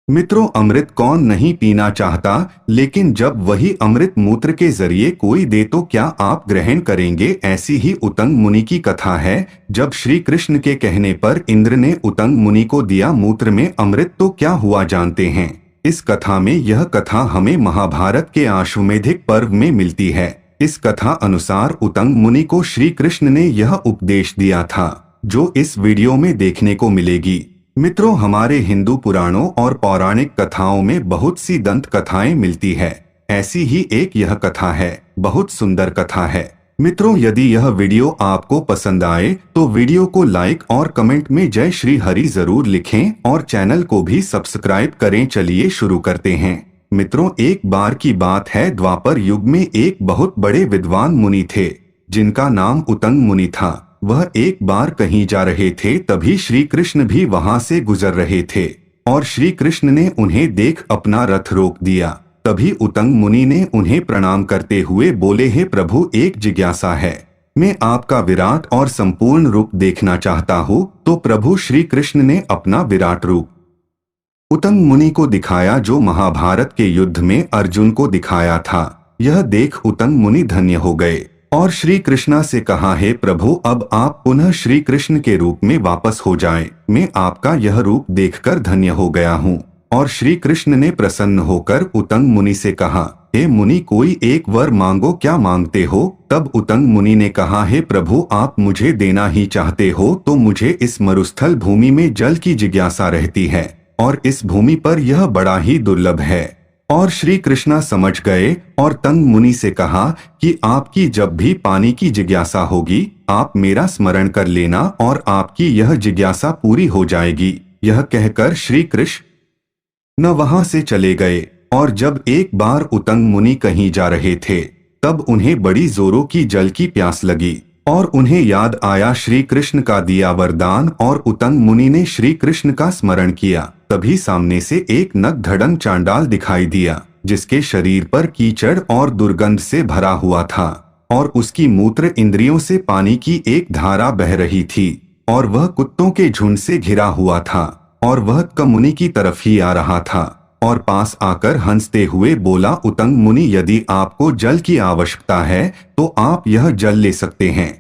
मित्रों, अमृत कौन नहीं पीना चाहता, लेकिन जब वही अमृत मूत्र के जरिए कोई दे तो क्या आप ग्रहण करेंगे। ऐसी ही उतंग मुनि की कथा है। जब श्री कृष्ण के कहने पर इंद्र ने उतंग मुनि को दिया मूत्र में अमृत तो क्या हुआ जानते हैं। इस कथा में यह कथा हमें महाभारत के आश्वमेधिक पर्व में मिलती है। इस कथा अनुसार उतंग मुनि को श्री कृष्ण ने यह उपदेश दिया था जो इस वीडियो में देखने को मिलेगी। मित्रों, हमारे हिंदू पुराणों और पौराणिक कथाओं में बहुत सी दंत कथाएं मिलती है। ऐसी ही एक यह कथा है। बहुत सुंदर कथा है। मित्रों, यदि यह वीडियो आपको पसंद आए तो वीडियो को लाइक और कमेंट में जय श्री हरि जरूर लिखें और चैनल को भी सब्सक्राइब करें। चलिए शुरू करते हैं। मित्रों, एक बार की बात है, द्वापर युग में एक बहुत बड़े विद्वान मुनि थे जिनका नाम उतंग मुनि था। वह एक बार कहीं जा रहे थे, तभी श्री कृष्ण भी वहां से गुजर रहे थे और श्री कृष्ण ने उन्हें देख अपना रथ रोक दिया। तभी उतंग मुनि ने उन्हें प्रणाम करते हुए बोले, हे प्रभु, एक जिज्ञासा है। मैं आपका विराट और संपूर्ण रूप देखना चाहता हूँ। तो प्रभु श्री कृष्ण ने अपना विराट रूप उतंग मुनि को दिखाया जो महाभारत के युद्ध में अर्जुन को दिखाया था। यह देख उतंग मुनि धन्य हो गए और श्री कृष्णा से कहा, हे प्रभु, अब आप पुनः श्री कृष्ण के रूप में वापस हो जाएं। मैं आपका यह रूप देखकर धन्य हो गया हूँ। और श्री कृष्ण ने प्रसन्न होकर उतंग मुनि से कहा, हे मुनि, कोई एक वर मांगो, क्या मांगते हो। तब उतंग मुनि ने कहा, हे प्रभु, आप मुझे देना ही चाहते हो तो मुझे इस मरुस्थल भूमि में जल की जिज्ञासा रहती है और इस भूमि पर यह बड़ा ही दुर्लभ है। और श्री कृष्णा समझ गए और तंग मुनि से कहा कि आपकी जब भी पानी की जिज्ञासा होगी आप मेरा स्मरण कर लेना और आपकी यह जिज्ञासा पूरी हो जाएगी। यह कहकर श्री कृष्ण न वहां से चले गए। और जब एक बार उतंग मुनि कहीं जा रहे थे तब उन्हें बड़ी जोरों की जल की प्यास लगी और उन्हें याद आया श्री कृष्ण का दिया वरदान और उतंग मुनि ने श्री कृष्ण का स्मरण किया। तभी सामने से एक नकधड़ंग चांडाल दिखाई दिया जिसके शरीर पर कीचड़ और दुर्गंध से भरा हुआ था और उसकी मूत्र इंद्रियों से पानी की एक धारा बह रही थी और वह कुत्तों के झुंड से घिरा हुआ था और वह मुनि की तरफ ही आ रहा था और पास आकर हंसते हुए बोला, उतंग मुनि, यदि आपको जल की आवश्यकता है तो आप यह जल ले सकते हैं।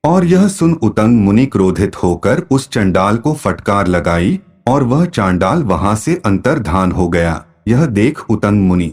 और यह सुन उतंग मुनि क्रोधित होकर उस चंडाल को फटकार लगाई और वह चांडाल वहां से अंतर्धान हो गया। यह देख उतंग मुनि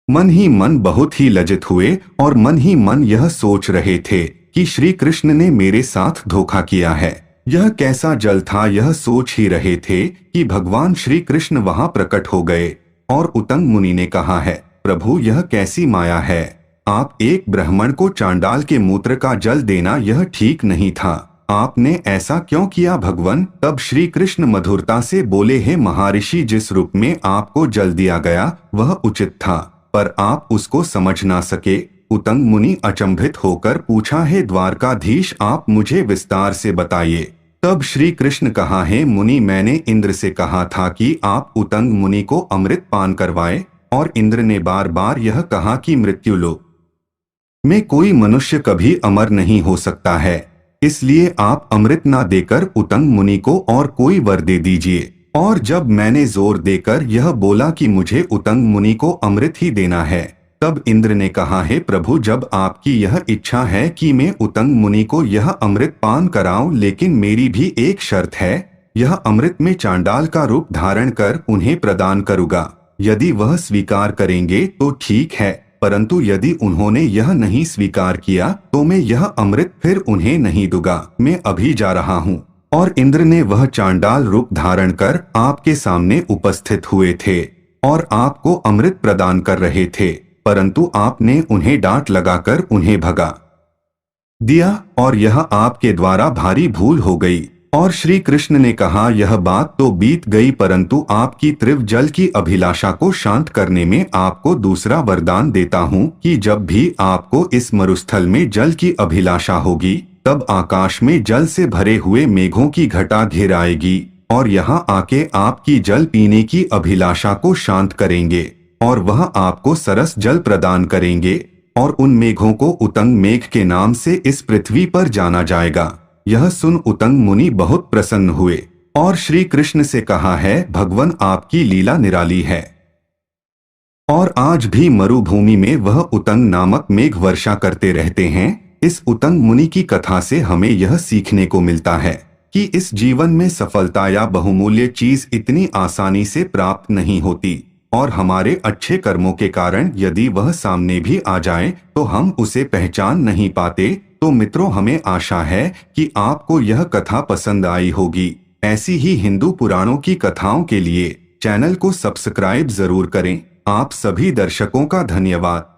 मन ही मन बहुत ही लज्जित हुए और मन ही मन यह सोच रहे थे कि श्री कृष्ण ने मेरे साथ धोखा किया है। यह कैसा जल था, यह सोच ही रहे थे कि भगवान श्री कृष्ण वहां प्रकट हो गए। और उतंग मुनि ने कहा है, प्रभु, यह कैसी माया है। आप एक ब्राह्मण को चांडाल के मूत्र का जल देना यह ठीक नहीं था। आपने ऐसा क्यों किया भगवान। तब श्री कृष्ण मधुरता से बोले, हे महर्षि, जिस रूप में आपको जल दिया गया वह उचित था पर आप उसको समझ ना सके। उतंग मुनि अचंभित होकर पूछा, हे द्वारकाधीश, आप मुझे विस्तार से बताइए। तब श्री कृष्ण कहा, हे मुनि, मैंने इंद्र से कहा था कि आप उतंग मुनि को अमृत पान करवाएं और इंद्र ने बार बार यह कहा कि मृत्युलोक में कोई मनुष्य कभी अमर नहीं हो सकता है, इसलिए आप अमृत ना देकर उतंग मुनि को और कोई वर दे दीजिए। और जब मैंने जोर देकर यह बोला कि मुझे उतंग मुनि को अमृत ही देना है तब इंद्र ने कहा, हे प्रभु, जब आपकी यह इच्छा है कि मैं उतंग मुनि को यह अमृत पान कराऊं, लेकिन मेरी भी एक शर्त है, यह अमृत में चांडाल का रूप धारण कर उन्हें प्रदान करूंगा। यदि वह स्वीकार करेंगे तो ठीक है, परंतु यदि उन्होंने यह नहीं स्वीकार किया तो मैं यह अमृत फिर उन्हें नहीं दूंगा। मैं अभी जा रहा हूँ। और इंद्र ने वह चांडाल रूप धारण कर आपके सामने उपस्थित हुए थे और आपको अमृत प्रदान कर रहे थे, परंतु आपने उन्हें डांट लगाकर उन्हें भगा दिया और यह आपके द्वारा भारी भूल हो गई। और श्री कृष्ण ने कहा, यह बात तो बीत गई, परंतु आपकी तीव्र जल की अभिलाषा को शांत करने में आपको दूसरा वरदान देता हूँ कि जब भी आपको इस मरुस्थल में जल की अभिलाषा होगी तब आकाश में जल से भरे हुए मेघों की घटा घिर आएगी और यहाँ आके आपकी जल पीने की अभिलाषा को शांत करेंगे और वह आपको सरस जल प्रदान करेंगे और उन मेघों को उतंग मेघ के नाम से इस पृथ्वी पर जाना जाएगा। यह सुन उतंग मुनि बहुत प्रसन्न हुए और श्री कृष्ण से कहा है, भगवान आपकी लीला निराली है। और आज भी मरुभूमि में वह उतंग नामक मेघ वर्षा करते रहते हैं। इस उतंग मुनि की कथा से हमें यह सीखने को मिलता है कि इस जीवन में सफलता या बहुमूल्य चीज इतनी आसानी से प्राप्त नहीं होती, और हमारे अच्छे कर्मों के कारण यदि वह सामने भी आ जाए तो हम उसे पहचान नहीं पाते। तो मित्रों, हमें आशा है कि आपको यह कथा पसंद आई होगी। ऐसी ही हिंदू पुराणों की कथाओं के लिए चैनल को सब्सक्राइब जरूर करें। आप सभी दर्शकों का धन्यवाद।